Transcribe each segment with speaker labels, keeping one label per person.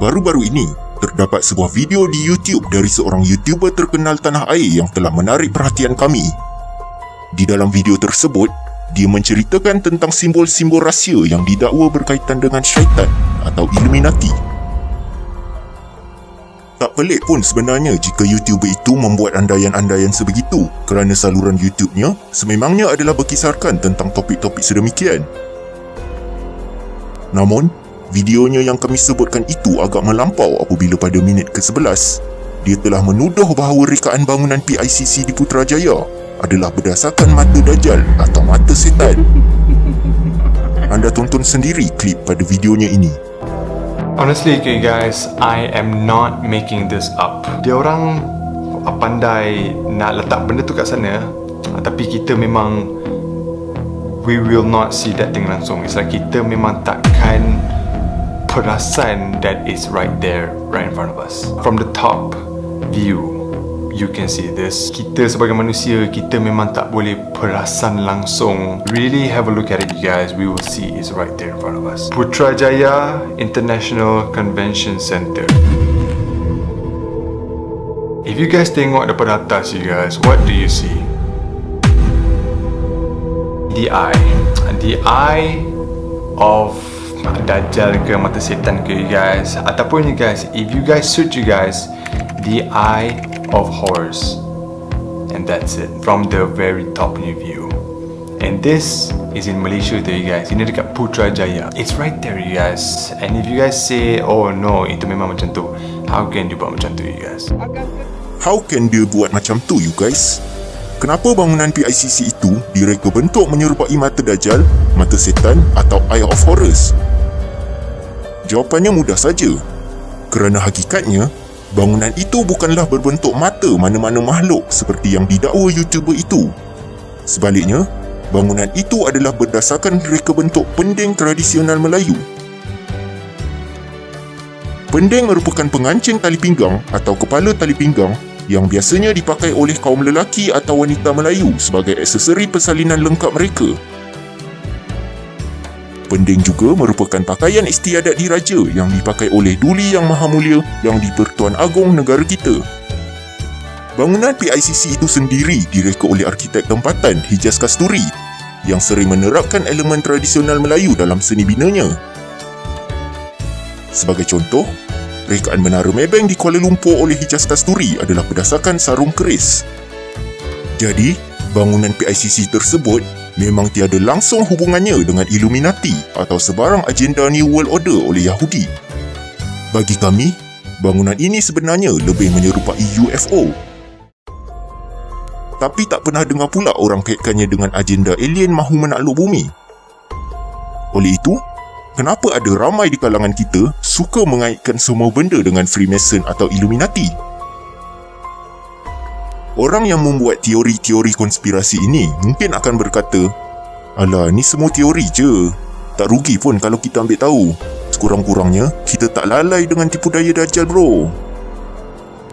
Speaker 1: Baru-baru ini, terdapat sebuah video di YouTube dari seorang YouTuber terkenal tanah air yang telah menarik perhatian kami. Di dalam video tersebut, dia menceritakan tentang simbol-simbol rahsia yang didakwa berkaitan dengan syaitan atau Illuminati. Tak pelik pun sebenarnya jika YouTuber itu membuat andaian-andaian sebegitu kerana saluran YouTube-nya sememangnya adalah berkisarkan tentang topik-topik sedemikian. Namun, videonya yang kami sebutkan itu agak melampau apabila pada minit ke-11, dia telah menuduh bahawa rekaan bangunan PICC di Putrajaya adalah berdasarkan mata Dajjal atau mata setan. Anda tonton sendiri klip pada videonya ini.
Speaker 2: Honestly, okay guys, I am not making this up. Dia orang pandai nak letak benda tu kat sana, tapi kita memang we will not see that thing langsung. It's like kita memang takkan perasan that is right there, right in front of us. From the top view, you can see this. Kita sebagai manusia, kita memang tak boleh perasan langsung. Really have a look at it, you guys. We will see it's right there in front of us. Putrajaya International Convention Center. If you guys tengok daripada atas, you guys, what do you see? The eye of Dajjal ke mata setan ke, you guys. Ataupun you guys, if you guys search, you guys, the eye of horse, and that's it from the very top view. And this is in Malaysia tu, you guys. Ini dekat Putrajaya. It's right there, you guys. And if you guys say, oh no, itu memang macam tu, how can you buat macam tu, you guys?
Speaker 1: How can dia buat macam tu, you guys? Kenapa bangunan PICC itu direka bentuk menyerupai mata Dajjal, mata setan atau Eye of Horus? Jawapannya mudah saja. Kerana hakikatnya, bangunan itu bukanlah berbentuk mata mana-mana makhluk seperti yang didakwa YouTuber itu. Sebaliknya, bangunan itu adalah berdasarkan reka bentuk pending tradisional Melayu. Pending merupakan pengancing tali pinggang atau kepala tali pinggang yang biasanya dipakai oleh kaum lelaki atau wanita Melayu sebagai aksesori persalinan lengkap mereka. Pending juga merupakan pakaian istiadat diraja yang dipakai oleh Duli Yang Maha Mulia yang di-Pertuan Agong negara kita. Bangunan PICC itu sendiri direka oleh arkitek tempatan Hijaz Kasturi yang sering menerapkan elemen tradisional Melayu dalam seni binanya. Sebagai contoh, rekaan Menara Maybank di Kuala Lumpur oleh Hijaz Kasturi adalah berdasarkan sarung keris. Jadi, bangunan PICC tersebut memang tiada langsung hubungannya dengan Illuminati atau sebarang agenda New World Order oleh Yahudi. Bagi kami, bangunan ini sebenarnya lebih menyerupai UFO. Tapi tak pernah dengar pula orang kaitkannya dengan agenda alien mahu menakluk bumi. Oleh itu, kenapa ada ramai di kalangan kita suka mengaitkan semua benda dengan Freemason atau Illuminati? Orang yang membuat teori-teori konspirasi ini mungkin akan berkata, alah, ni semua teori je. Tak rugi pun kalau kita ambil tahu. Sekurang-kurangnya, kita tak lalai dengan tipu daya Dajjal, bro.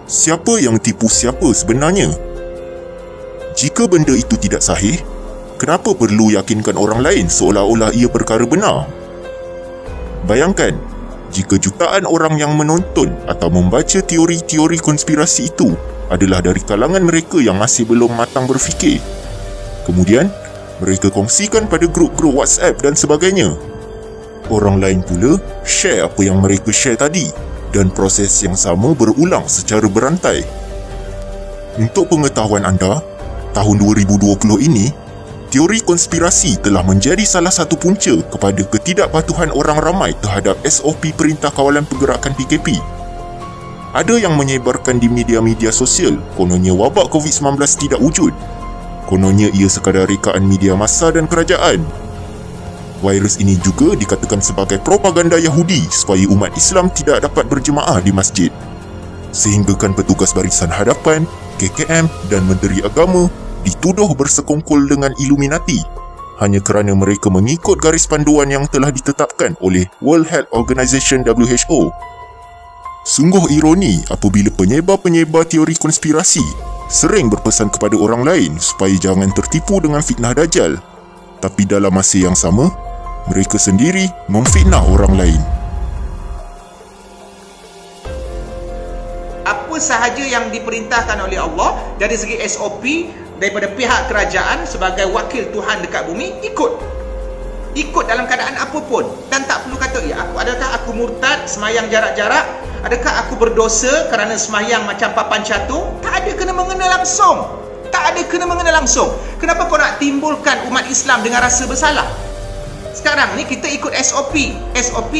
Speaker 1: Siapa yang tipu siapa sebenarnya? Jika benda itu tidak sahih, kenapa perlu yakinkan orang lain seolah-olah ia perkara benar? Bayangkan, jika jutaan orang yang menonton atau membaca teori-teori konspirasi itu adalah dari kalangan mereka yang masih belum matang berfikir. Kemudian, mereka kongsikan pada grup-grup WhatsApp dan sebagainya. Orang lain pula share apa yang mereka share tadi dan proses yang sama berulang secara berantai. Untuk pengetahuan anda, tahun 2020 ini, teori konspirasi telah menjadi salah satu punca kepada ketidakpatuhan orang ramai terhadap SOP Perintah Kawalan Pergerakan PKP. Ada yang menyebarkan di media-media sosial kononnya wabak COVID-19 tidak wujud. Kononnya ia sekadar rekaan media massa dan kerajaan. Virus ini juga dikatakan sebagai propaganda Yahudi supaya umat Islam tidak dapat berjemaah di masjid. Sehinggakan petugas barisan hadapan, KKM dan Menteri Agama dituduh bersekongkol dengan Illuminati hanya kerana mereka mengikut garis panduan yang telah ditetapkan oleh World Health Organization WHO. Sungguh ironi apabila penyebar-penyebar teori konspirasi sering berpesan kepada orang lain supaya jangan tertipu dengan fitnah Dajjal, tapi dalam masa yang sama, mereka sendiri memfitnah orang lain.
Speaker 3: apa sahaja yang diperintahkan oleh Allah dari segi SOP daripada pihak kerajaan sebagai wakil Tuhan dekat bumi, ikut dalam keadaan apapun. Dan tak perlu kata, ya adakah aku murtad semayang jarak-jarak, adakah aku berdosa kerana semayang macam papan catur. Tak ada kena-mengena langsung. Kenapa kau nak timbulkan umat Islam dengan rasa bersalah? Sekarang ni kita ikut SOP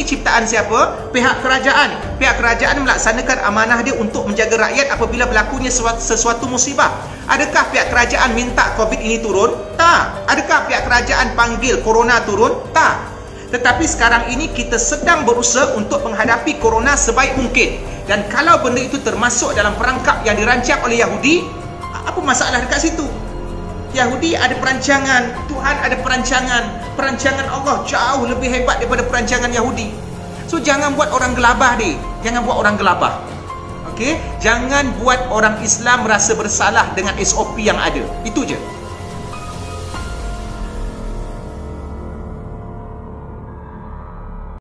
Speaker 3: ciptaan siapa? Pihak kerajaan. Pihak kerajaan melaksanakan amanah dia untuk menjaga rakyat apabila berlakunya sesuatu musibah. Adakah pihak kerajaan minta COVID ini turun? Tak. Adakah pihak kerajaan panggil corona turun? Tak. Tetapi sekarang ini kita sedang berusaha untuk menghadapi corona sebaik mungkin. Dan kalau benda itu termasuk dalam perangkap yang dirancang oleh Yahudi, apa masalah dekat situ? Yahudi ada perancangan, Tuhan ada perancangan Allah jauh lebih hebat daripada perancangan Yahudi. So jangan buat orang gelabah deh. Okey? Jangan buat orang Islam rasa bersalah dengan SOP yang ada. Itu je.